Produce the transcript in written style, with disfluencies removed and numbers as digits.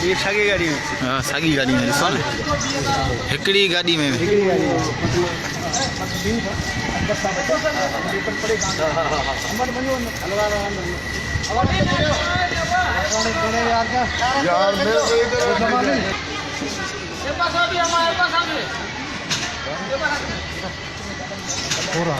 ये सागी गाड़ी में। हाँ सागी गाड़ी में ॾिसो न हिकिड़ी गाड़ी में पूरा